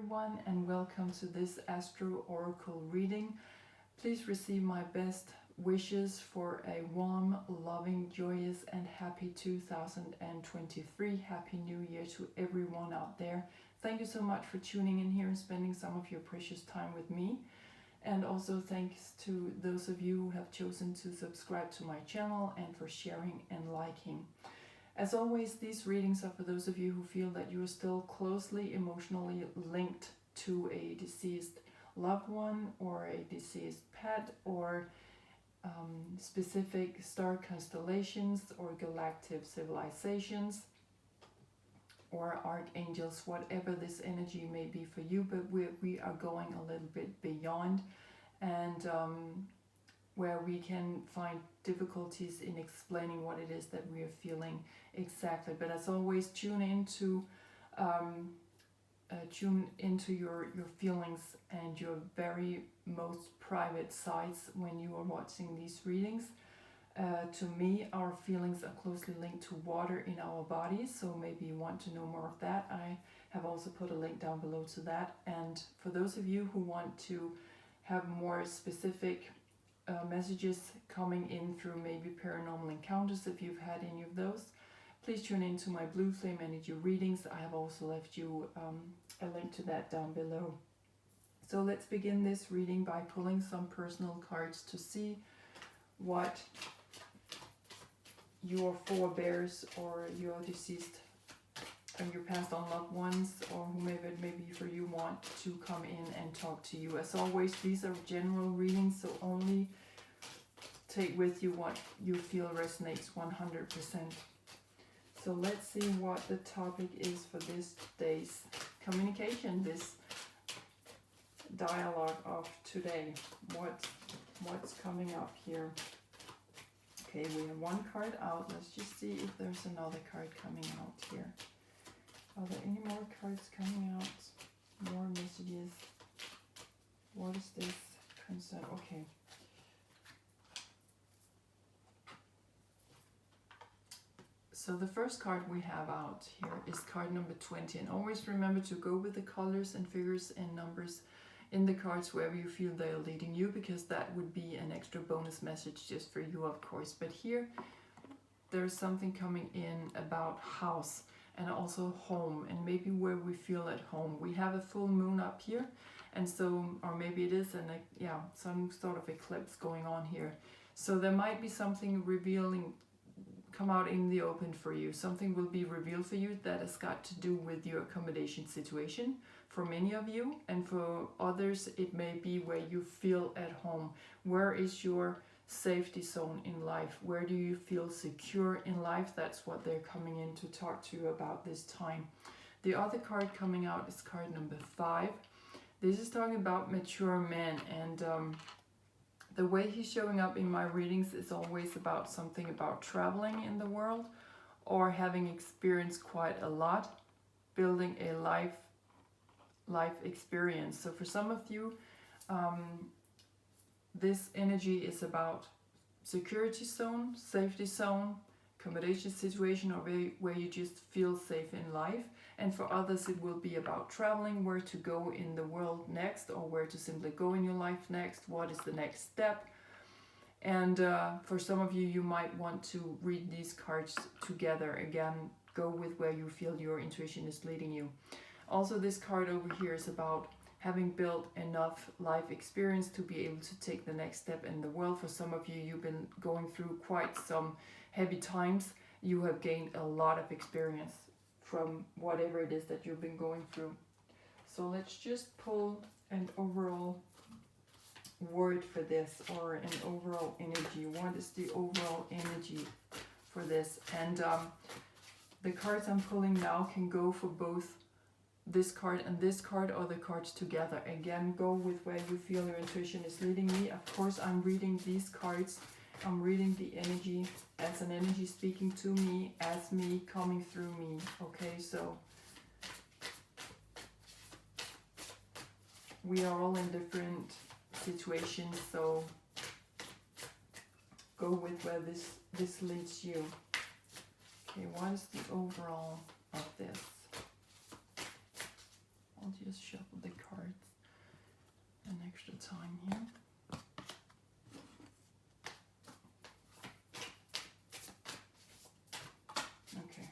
everyone, and welcome to this Astro Oracle reading. Please receive my best wishes for a warm, loving, joyous and happy 2023. Happy New Year to everyone out there. Thank you so much for tuning in here and spending some of your precious time with me. And also thanks to those of you who have chosen to subscribe to my channel and for sharing and liking. As always, these readings are for those of you who feel that you are still closely emotionally linked to a deceased loved one or a deceased pet or specific star constellations or galactic civilizations or archangels, whatever this energy may be for you, but we are going a little bit beyond and where we can find difficulties in explaining what it is that we are feeling exactly. But as always, tune into your feelings and your very most private sides when you are watching these readings. To me, our feelings are closely linked to water in our bodies, so maybe you want to know more of that. I have also put a link down below to that. And for those of you who want to have more specific messages coming in through maybe paranormal encounters, if you've had any of those, please tune into my Blue Flame Energy readings. I have also left you a link to that down below. So let's begin this reading by pulling some personal cards to see what your forebears or your deceased and your passed on loved ones or whomever it may be for you want to come in and talk to you. As always, these are general readings, so only take with you what you feel resonates 100%. So let's see what the topic is for this day's communication, this dialogue of today. What's coming up here? Okay, we have one card out. Let's just see if there's another card coming out here. Are there any more cards coming out? More messages? What is this concern? Okay. So the first card we have out here is card number 20. And always remember to go with the colors and figures and numbers in the cards wherever you feel they are leading you, because that would be an extra bonus message just for you, of course. But here there's something coming in about house and also home, and maybe where we feel at home. We have a full moon up here, and so, or maybe it is some sort of eclipse going on here. So there might be something revealing, come out in the open for you. Something will be revealed for you that has got to do with your accommodation situation for many of you, and for others it may be where you feel at home. Where is your safety zone in life? Where do you feel secure in life? That's what they're coming in to talk to you about this time. The other card coming out is card number 5. This is talking about mature men, and the way he's showing up in my readings is always about something about traveling in the world or having experienced quite a lot, building a life experience. So for some of you, this energy is about security zone, safety zone, accommodation situation, or where you just feel safe in life. And for others it will be about traveling, where to go in the world next, or where to simply go in your life next. What is the next step? And for some of you, you might want to read these cards together. Again, go with where you feel your intuition is leading you. Also, this card over here is about having built enough life experience to be able to take the next step in the world. For some of you, you've been going through quite some heavy times. You have gained a lot of experience from whatever it is that you've been going through. So let's just pull an overall word for this, or an overall energy. What is the overall energy for this? And the cards I'm pulling now can go for both this card and this card, or the cards together. Again, go with where you feel your intuition is leading me. Of course, I'm reading these cards. I'm reading the energy as an energy speaking to me, as me coming through me. Okay, so we are all in different situations, so go with where this leads you. Okay, what is the overall of this? I'll just just shuffle the cards an extra time here. Okay.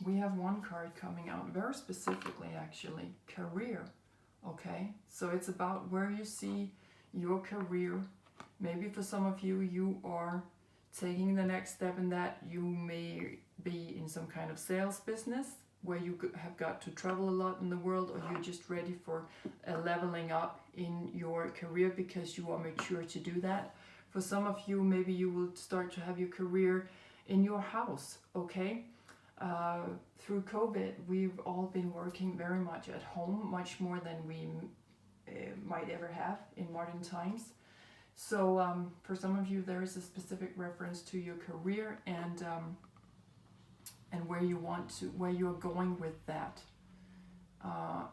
We have one card coming out very specifically, actually, career. Okay, so it's about where you see your career. Maybe for some of you, you are taking the next step in that. You may be in some kind of sales business where you have got to travel a lot in the world, or you're just ready for a leveling up in your career because you are mature to do that. For some of you, maybe you will start to have your career in your house, okay? Through COVID, we've all been working very much at home, much more than we might ever have in modern times. So for some of you, there is a specific reference to your career and where you want to, where you are going with that.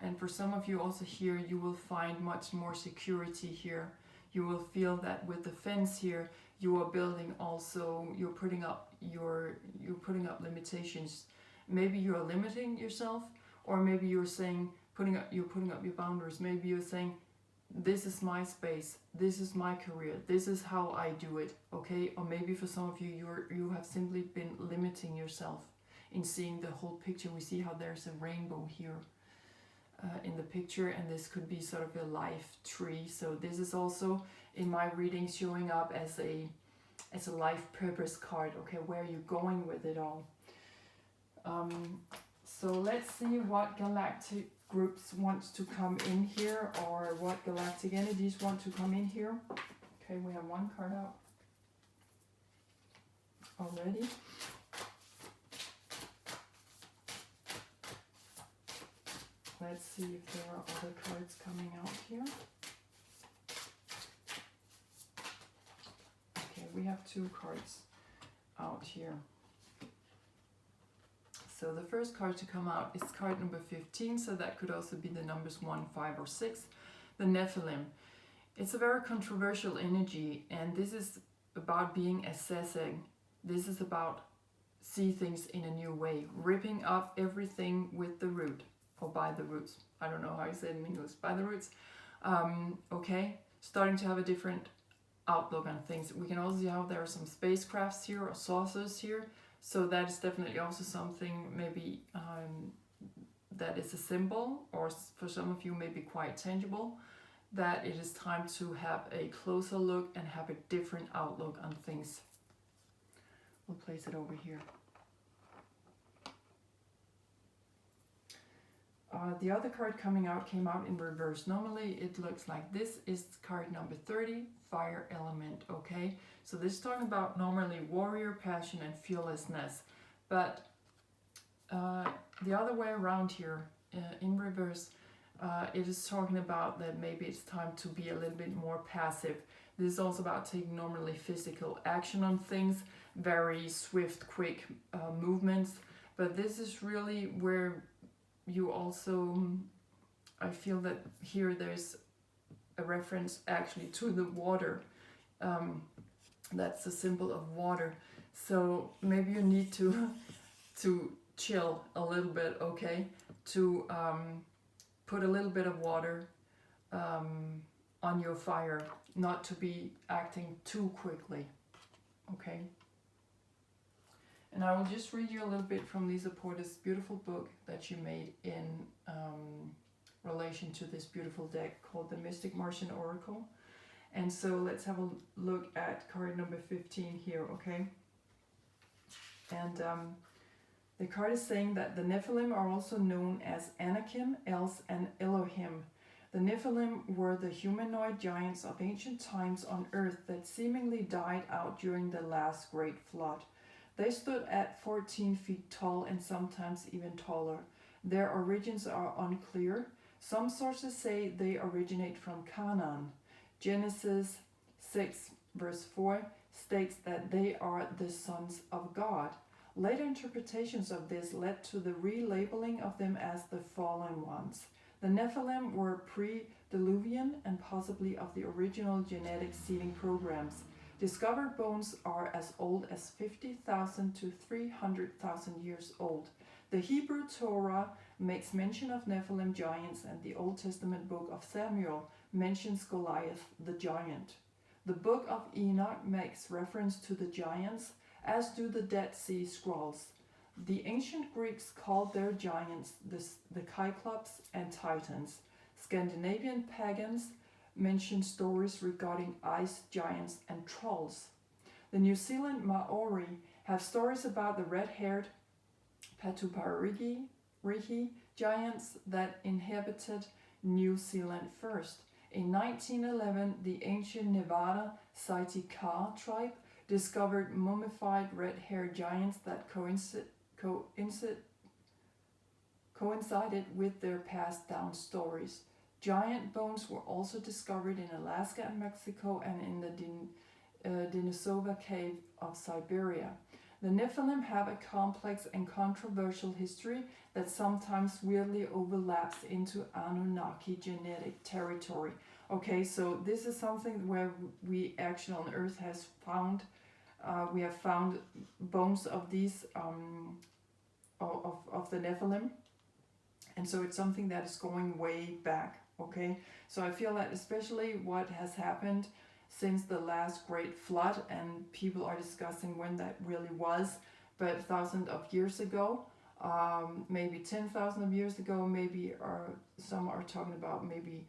And for some of you also here, you will find much more security here. You will feel that with the fence here, you are building also, you're putting up limitations. Maybe you are limiting yourself, or maybe you're saying, you're putting up your boundaries. Maybe you're saying, this is my space, this is my career, this is how I do it, okay? Or maybe for some of you, you have simply been limiting yourself in seeing the whole picture. We see how there's a rainbow here in the picture, and this could be sort of a life tree. So this is also in my reading showing up as a life purpose card, okay? Where are you going with it all? So let's see what galactic groups wants to come in here, or what galactic energies want to come in here. Okay, we have one card out already. Let's see if there are other cards coming out here. Okay, we have two cards out here. So the first card to come out is card number 15, so that could also be the numbers 1, 5, or 6, the Nephilim. It's a very controversial energy, and this is about being assessing. This is about see things in a new way, ripping up everything with the root, or by the roots. I don't know how you say it in English, by the roots. Okay, starting to have a different outlook on things. We can also see how there are some spacecrafts here, or saucers here. So that is definitely also something maybe that is a symbol, or for some of you maybe quite tangible, that it is time to have a closer look and have a different outlook on things. We'll place it over here. The other card coming out came out in reverse. Normally it looks like this is card number 30, fire element, okay? So this is talking about normally warrior, passion, and fearlessness. But the other way around here, in reverse, it is talking about that maybe it's time to be a little bit more passive. This is also about taking normally physical action on things, very swift, quick movements. But this is really where you also, I feel that here there's a reference actually to the water. That's a symbol of water. So maybe you need to chill a little bit, okay? To put a little bit of water on your fire, not to be acting too quickly, okay? And I will just read you a little bit from Lisa Porter's beautiful book that she made in relation to this beautiful deck called The Mystic Martian Oracle. And so let's have a look at card number 15 here, okay? And the card is saying that the Nephilim are also known as Anakim, Els, and Elohim. The Nephilim were the humanoid giants of ancient times on Earth that seemingly died out during the last great flood. They stood at 14 feet tall and sometimes even taller. Their origins are unclear. Some sources say they originate from Canaan. Genesis 6 verse 4 states that they are the sons of God. Later interpretations of this led to the relabeling of them as the fallen ones. The Nephilim were pre-Diluvian and possibly of the original genetic seeding programs. Discovered bones are as old as 50,000 to 300,000 years old. The Hebrew Torah makes mention of Nephilim giants, and the Old Testament book of Samuel mentions Goliath the giant. The book of Enoch makes reference to the giants, as do the Dead Sea Scrolls. The ancient Greeks called their giants the Cyclops and Titans. Scandinavian pagans mention stories regarding ice giants and trolls. The New Zealand Maori have stories about the red-haired Patuparigi giants that inhabited New Zealand first. In 1911, the ancient Nevada Sitka tribe discovered mummified red-haired giants that coincided with their passed-down stories. Giant bones were also discovered in Alaska and Mexico and in the Denisova Cave of Siberia. The Nephilim have a complex and controversial history that sometimes weirdly overlaps into Anunnaki genetic territory. Okay, so this is something where we actually on Earth has found, we have found bones of these, of the Nephilim. And so it's something that is going way back, okay? So I feel that especially what has happened since the last great flood, and people are discussing when that really was, but thousands of years ago, maybe 10,000 of years ago, maybe some are talking about maybe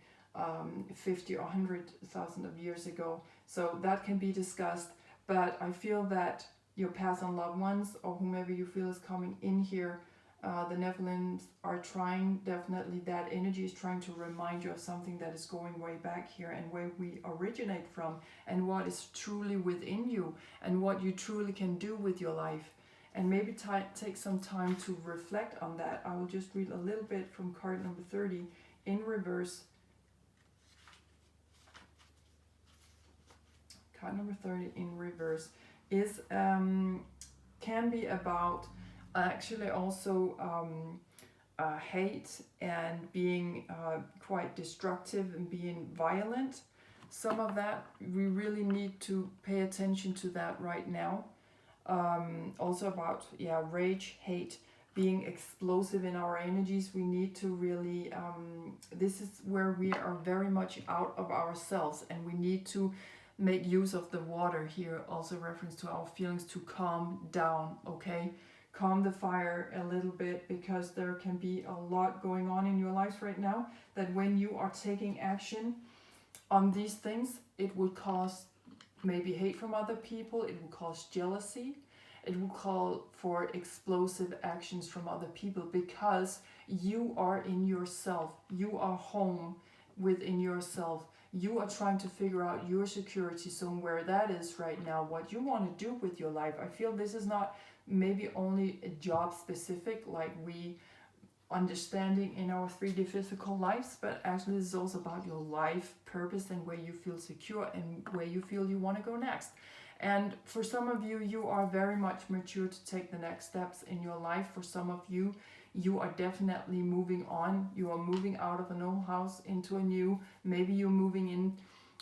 50 or 100,000 of years ago. So that can be discussed, but I feel that your past on loved ones or whomever you feel is coming in here, the Nephilims are trying, definitely that energy is trying to remind you of something that is going way back here and where we originate from and what is truly within you and what you truly can do with your life. And maybe take some time to reflect on that. I will just read a little bit from card number 30 in reverse. Card number 30 in reverse is can be about actually also hate and being quite destructive and being violent. Some of that we really need to pay attention to that right now. Also about rage, hate, being explosive in our energies. We need to really this is where we are very much out of ourselves, and we need to make use of the water here, also reference to our feelings, to calm down, okay? Calm the fire a little bit, because there can be a lot going on in your lives right now that when you are taking action on these things, it will cause maybe hate from other people, it will cause jealousy, it will call for explosive actions from other people, because you are in yourself, you are home within yourself. You are trying to figure out your security zone, where that is right now, what you want to do with your life. I feel this is not maybe only a job specific, like we understanding in our 3D physical lives, but actually this is also about your life purpose and where you feel secure and where you feel you want to go next. And for some of you, you are very much mature to take the next steps in your life. For some of you, you are definitely moving on. You are moving out of an old house into a new. Maybe you're moving in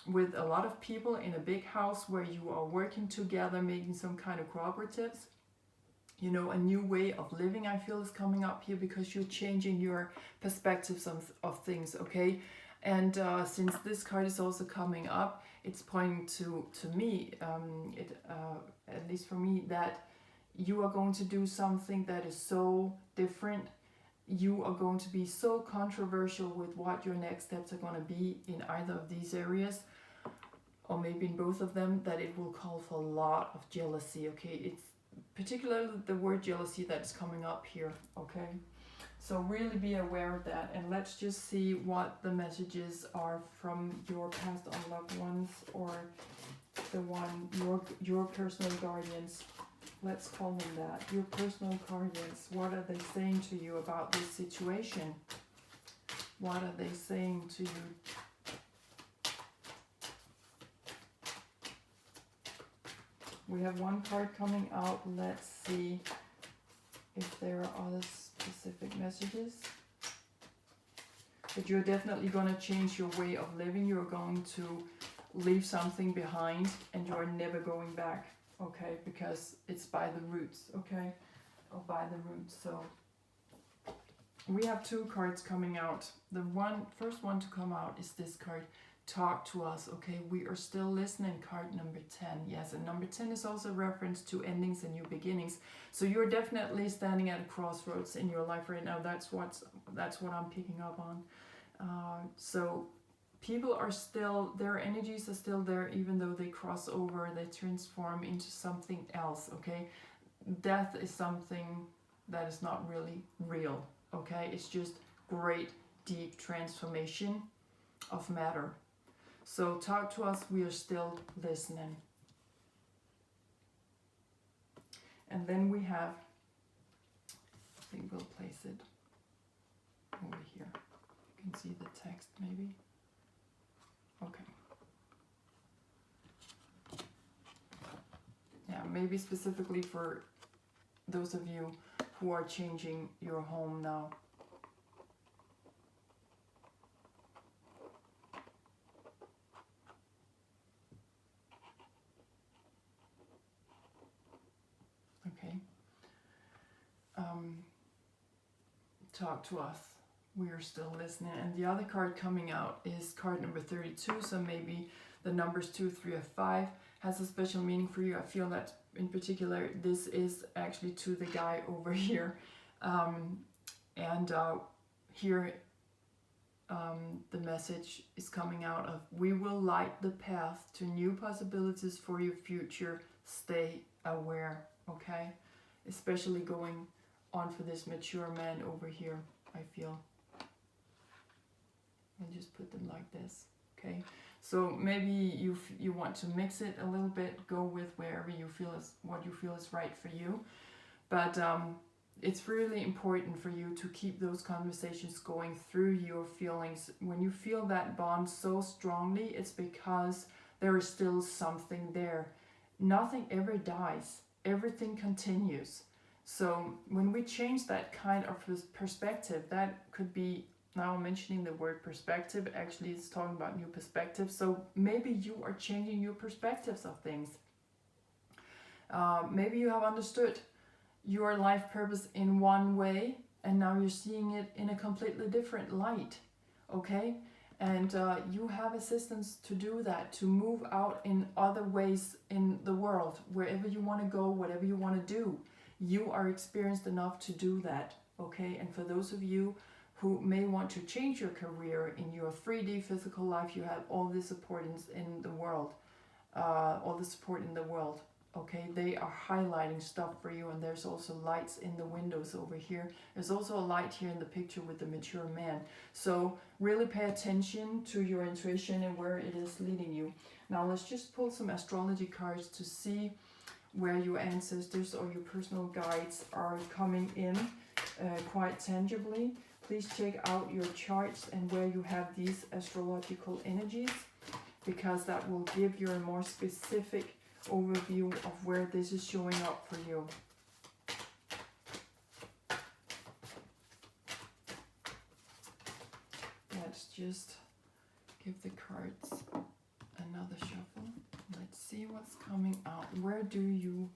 with a lot of people in a big house where you are working together, making some kind of cooperatives. You know, a new way of living, I feel, is coming up here, because you're changing your perspectives of things, okay? And since this card is also coming up, it's pointing to me, at least for me, that you are going to do something that is so different. You are going to be so controversial with what your next steps are going to be in either of these areas, or maybe in both of them, that it will call for a lot of jealousy, okay? It's particularly the word jealousy that's coming up here, okay? So really be aware of that, and let's just see what the messages are from your past unloved ones, or the one, your personal guardians. Let's call them that. Your personal guardians. What are they saying to you about this situation? What are they saying to you? We have one card coming out. Let's see if there are other specific messages. But you're definitely going to change your way of living. You're going to leave something behind and you're never going back, okay, because it's by the roots, okay, or by the roots. So we have 2 cards coming out. The first one to come out is this card, talk to us, okay, we are still listening, card number 10. Yes, and number 10 is also a reference to endings and new beginnings. So you're definitely standing at a crossroads in your life right now. That's what I'm picking up on. So people are still, their energies are still there, even though they cross over, they transform into something else, okay? Death is something that is not really real, okay? It's just great, deep transformation of matter. So talk to us, we are still listening. And then we have, I think we'll place it over here. You can see the text maybe. Okay. Yeah, maybe specifically for those of you who are changing your home now. Okay. Talk to us. We are still listening. And the other card coming out is card number 32. So maybe the numbers 2, 3, or 5 has a special meaning for you. I feel that in particular this is actually to the guy over here. Here the message is coming out of, we will light the path to new possibilities for your future. Stay aware, okay? Especially going on for this mature man over here, I feel. I'll just put them like this, okay? So maybe you want to mix it a little bit, go with wherever you feel is what you feel is right for you. But it's really important for you to keep those conversations going through your feelings. When you feel that bond so strongly, it's because there is still something there. Nothing ever dies. Everything continues. So when we change that kind of perspective, that could be, now mentioning the word perspective, actually it's talking about new perspectives. So maybe you are changing your perspectives of things. Maybe you have understood your life purpose in one way and now you're seeing it in a completely different light, okay? And you have assistance to do that, to move out in other ways in the world, wherever you want to go, whatever you want to do. You are experienced enough to do that, okay? And for those of you who may want to change your career in your 3D physical life, you have all the support in the world, okay? They are highlighting stuff for you, and there's also lights in the windows over here. There's also a light here in the picture with the mature man. So really pay attention to your intuition and where it is leading you. Now let's just pull some astrology cards to see where your ancestors or your personal guides are coming in quite tangibly. Please check out your charts and where you have these astrological energies, because that will give you a more specific overview of where this is showing up for you. Let's just give the cards another shuffle. Let's see what's coming out. Where do your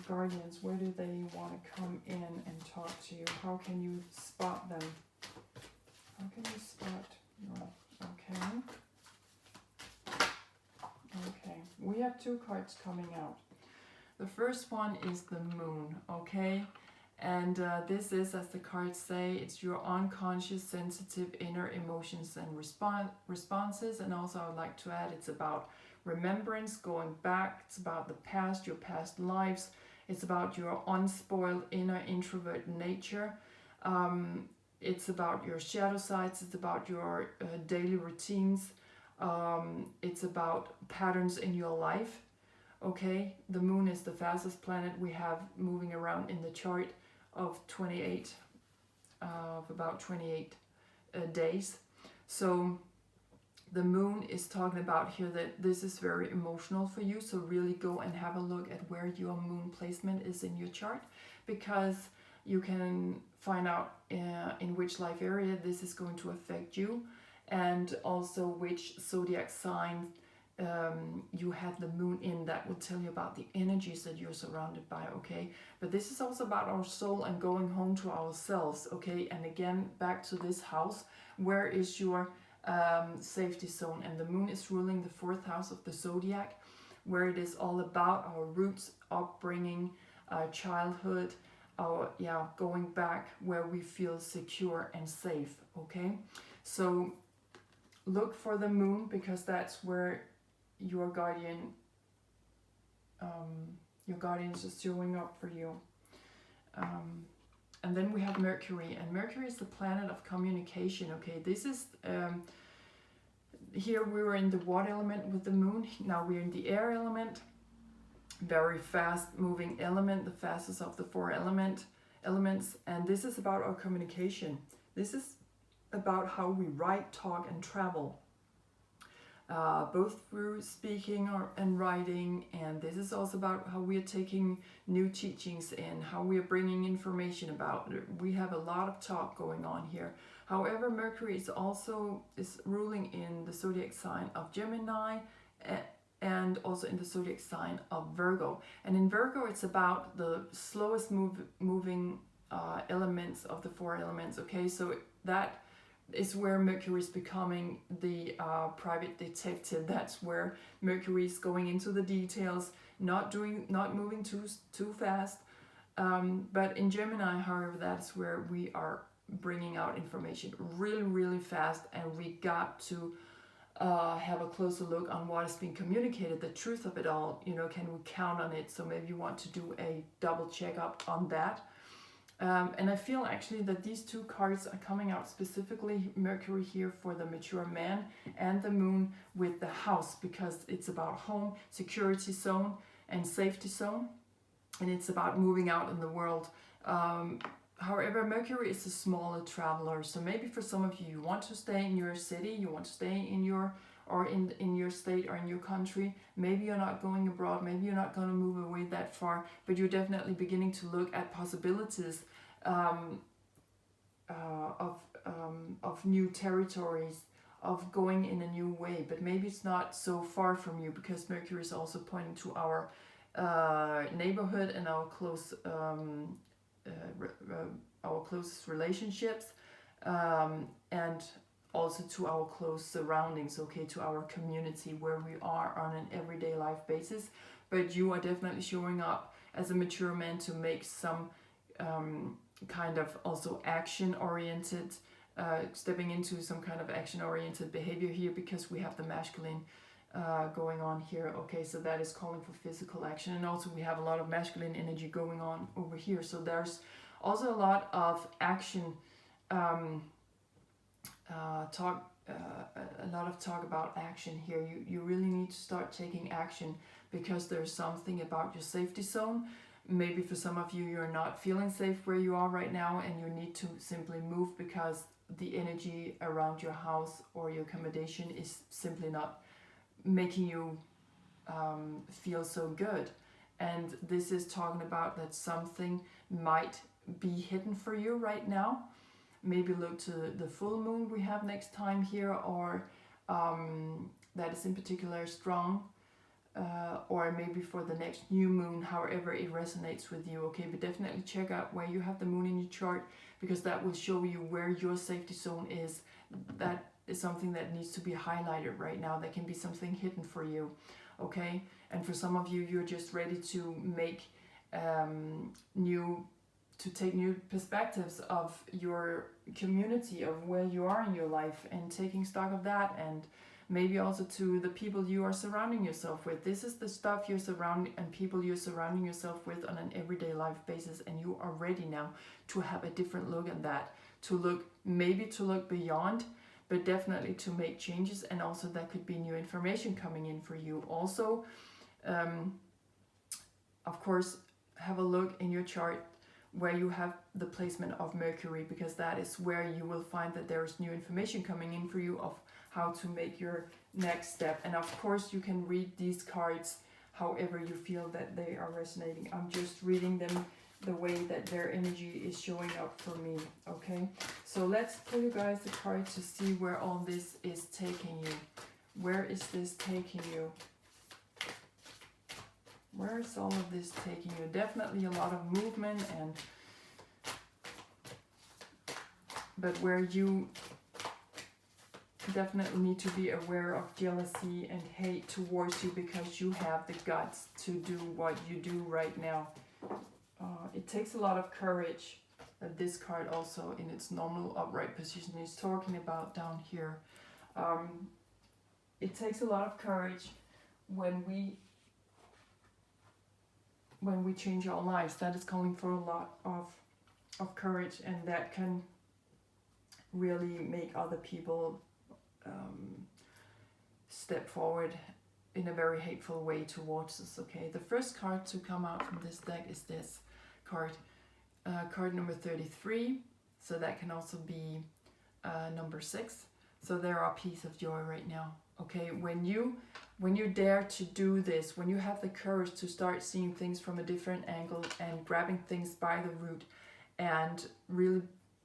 guardians, where do they want to come in and talk to you? How can you spot them? How can you spot your, okay, we have 2 cards coming out. The first one is the moon, okay? And this is, as the cards say, it's your unconscious, sensitive inner emotions and responses. And also I would like to add, it's about remembrance, going back. It's about the past, your past lives. It's about your unspoiled inner introvert nature. It's about your shadow sides. It's about your daily routines. It's about patterns in your life. Okay, the moon is the fastest planet we have moving around in the chart of about 28 days. So the moon is talking about here that this is very emotional for you. So really go and have a look at where your moon placement is in your chart, because you can find out in which life area this is going to affect you. and also which zodiac sign you have the moon in. That will tell you about the energies that you're surrounded by, okay? But this is also about our soul and going home to ourselves, okay? And again, back to this house, where is your safety zone? And the moon is ruling the 4th house of the zodiac, where it is all about our roots, upbringing, childhood, our going back where we feel secure and safe, okay? So look for the moon, because that's where your guardians are showing up for you. And then we have Mercury, and Mercury is the planet of communication, okay? This is here we were in the water element with the moon. Now we're in the air element, very fast moving element, the fastest of the 4 elements. And this is about our communication. This is about how we write, talk, and travel, both through speaking and writing. And this is also about how we are taking new teachings in, how we are bringing information about. We have a lot of talk going on here. However, Mercury is ruling in the zodiac sign of Gemini and also in the zodiac sign of Virgo. And in Virgo, it's about the slowest moving elements of the 4 elements, okay? So that is where Mercury is becoming the private detective. That's where Mercury is going into the details, not moving too fast. But in Gemini, however, that's where we are bringing out information really, really fast, and we got to have a closer look on what is being communicated, the truth of it all. You know, can we count on it? So maybe you want to do a double check up on that. And I feel actually that these 2 cards are coming out specifically, Mercury here for the mature man, and the moon with the house, because it's about home, security zone, and safety zone, and it's about moving out in the world. However, Mercury is a smaller traveler, so maybe for some of you, you want to stay in your city, you want to stay in your state or in your country. Maybe you're not going abroad, maybe you're not going to move away that far, but you're definitely beginning to look at possibilities of new territories, of going in a new way. But maybe it's not so far from you, because Mercury is also pointing to our neighborhood and our closest relationships, and also to our close surroundings, okay, to our community where we are on an everyday life basis. But you are definitely showing up as a mature man to make some kind of also action-oriented, stepping into some kind of action-oriented behavior here, because we have the masculine going on here, okay? So that is calling for physical action, and also we have a lot of masculine energy going on over here. So there's also a lot of action, a lot of talk about action here. You really need to start taking action, because there's something about your safety zone. Maybe for some of you, you're not feeling safe where you are right now, and you need to simply move because the energy around your house or your accommodation is simply not making you feel so good. And this is talking about that something might be hidden for you right now. Maybe look to the full moon we have next time here, or that is in particular strong, or maybe for the next new moon, however it resonates with you, okay? But definitely check out where you have the moon in your chart, because that will show you where your safety zone is. That is something that needs to be highlighted right now. That can be something hidden for you, okay? And for some of you, you're just ready to make take new perspectives of your community, of where you are in your life, and taking stock of that, and maybe also to the people you are surrounding yourself with. This is the stuff you're surrounding and people you're surrounding yourself with on an everyday life basis, and you are ready now to have a different look at that, to look beyond, but definitely to make changes. And also that could be new information coming in for you. Also, of course, have a look in your chart where you have the placement of Mercury, because that is where you will find that there is new information coming in for you of how to make your next step. And of course, you can read these cards however you feel that they are resonating. I'm just reading them the way that their energy is showing up for me, okay? So let's pull you guys a card to see where all this is taking you. Where is this taking you? Where is all of this taking you? Definitely a lot of movement, and but where you definitely need to be aware of jealousy and hate towards you, because you have the guts to do what you do right now. It takes a lot of courage. This card also in its normal upright position is talking about down here. It takes a lot of courage when we change our lives. That is calling for a lot of courage, and that can really make other people step forward in a very hateful way towards us, okay? The first card to come out from this deck is this card, card number 33, so that can also be number 6. So there are peace of joy right now, okay? When you dare to do this, when you have the courage to start seeing things from a different angle and grabbing things by the root and really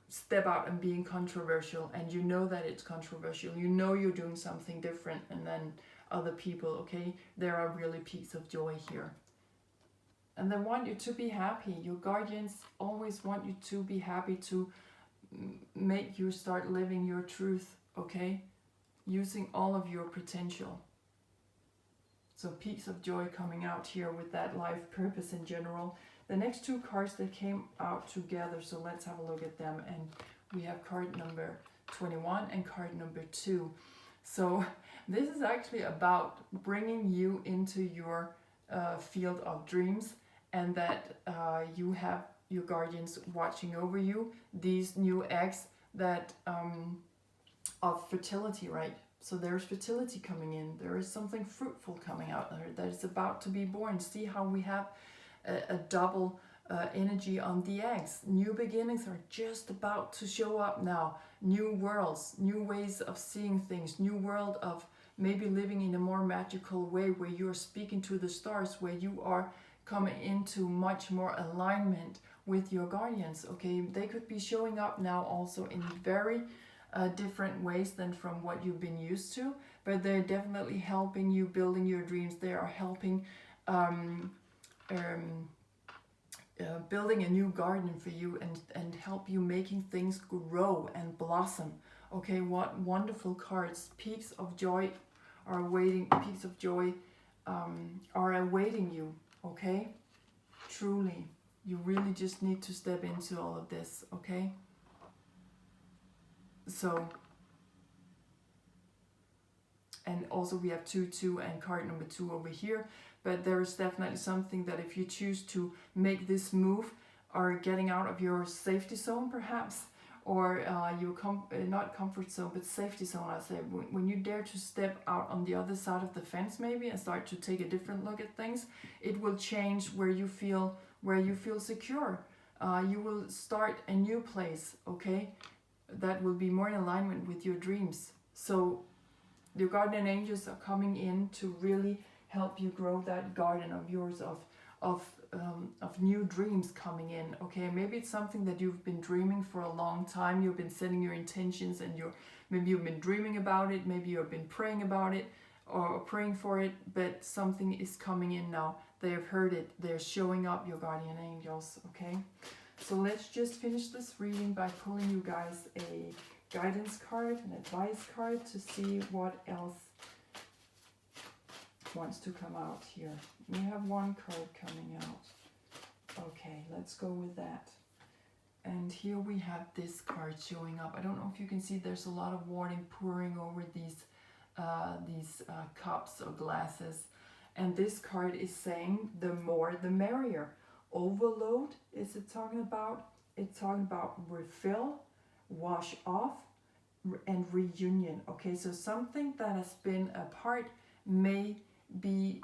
step out and being controversial, and you know that it's controversial, you know you're doing something different and then other people, okay? There are really peaks of joy here. And they want you to be happy. Your guardians always want you to be happy, to make you start living your truth, okay? Using all of your potential. So peaks of joy coming out here with that life purpose in general. The next two cards that came out together, so let's have a look at them. And we have card number 21 and card number 2. So this is actually about bringing you into your field of dreams, and that you have your guardians watching over you, these new eggs that of fertility, right? So there's fertility coming in. There is something fruitful coming out there that is about to be born. See how we have a double energy on the eggs. New beginnings are just about to show up now. New worlds, new ways of seeing things, new world of maybe living in a more magical way, where you are speaking to the stars, where you are coming into much more alignment with your guardians, okay? They could be showing up now also in very different ways than from what you've been used to, but they're definitely helping you building your dreams. They are helping building a new garden for you, and help you making things grow and blossom, okay? What wonderful cards. Peaks of joy are awaiting, peaks of joy are awaiting you, okay? Truly, you really just need to step into all of this, okay? So, and also we have 2 and card number 2 over here, but there is definitely something that if you choose to make this move, or getting out of your safety zone perhaps, or your not comfort zone but safety zone, I say, when you dare to step out on the other side of the fence maybe and start to take a different look at things, it will change where you feel secure. You will start a new place, okay? That will be more in alignment with your dreams. So your guardian angels are coming in to really help you grow that garden of yours of new dreams coming in, okay? Maybe it's something that you've been dreaming for a long time. You've been setting your intentions, and maybe you've been dreaming about it, maybe you've been praying about it or praying for it, but something is coming in now. They have heard it. They're showing up, your guardian angels, okay? So let's just finish this reading by pulling you guys a guidance card, an advice card, to see what else wants to come out here. We have one card coming out. Okay, let's go with that. And here we have this card showing up. I don't know if you can see, there's a lot of water pouring over these cups or glasses. And this card is saying the more the merrier. Overload, is it talking about? It's talking about refill, wash off, and reunion. Okay, so something that has been apart may be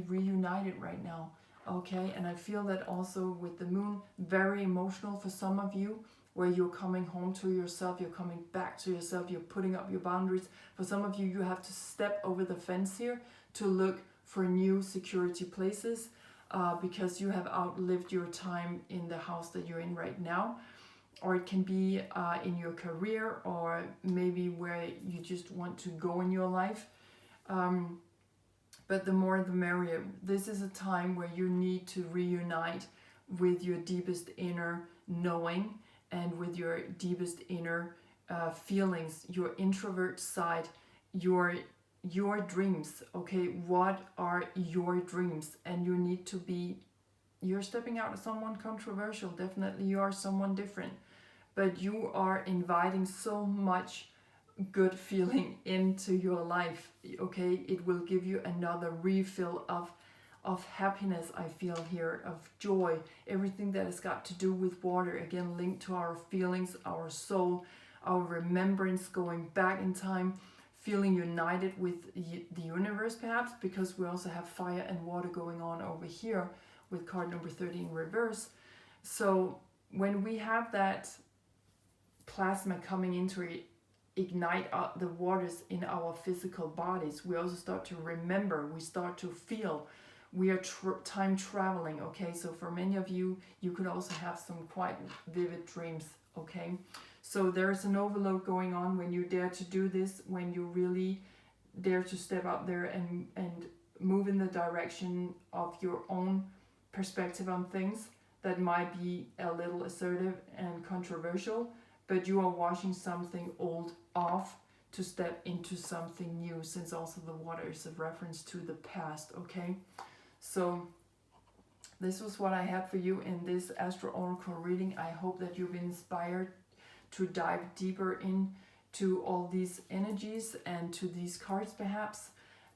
reunited right now, okay? And I feel that also with the moon, very emotional for some of you, where you're coming home to yourself, you're coming back to yourself, you're putting up your boundaries. For some of you, you have to step over the fence here to look for new security places. because you have outlived your time in the house that you're in right now. Or it can be in your career, or maybe where you just want to go in your life. But the more the merrier. This is a time where you need to reunite with your deepest inner knowing and with your deepest inner feelings, your introvert side, your dreams. Okay, what are your dreams? And you need to be, you're stepping out as someone controversial, definitely you are someone different, but you are inviting so much good feeling into your life. Okay, it will give you another refill of happiness. I feel here, of joy, everything that has got to do with water, again linked to our feelings, our soul, our remembrance, going back in time, feeling united with the universe perhaps, because we also have fire and water going on over here with card number 30 in reverse. So when we have that plasma coming into it, ignite the waters in our physical bodies, we also start to remember, we start to feel, we are time traveling. Okay, so for many of you, you could also have some quite vivid dreams. Okay, so there's an overload going on when you dare to do this, when you really dare to step out there and move in the direction of your own perspective on things that might be a little assertive and controversial, but you are washing something old off to step into something new, since also the water is a reference to the past. Okay, so this was what I had for you in this Astro Oracle reading. I hope that you've been inspired to dive deeper into all these energies and to these cards perhaps.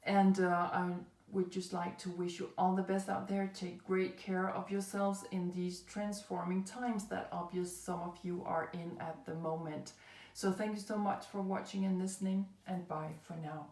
And I would just like to wish you all the best out there. Take great care of yourselves in these transforming times that obvious some of you are in at the moment. So thank you so much for watching and listening, and bye for now.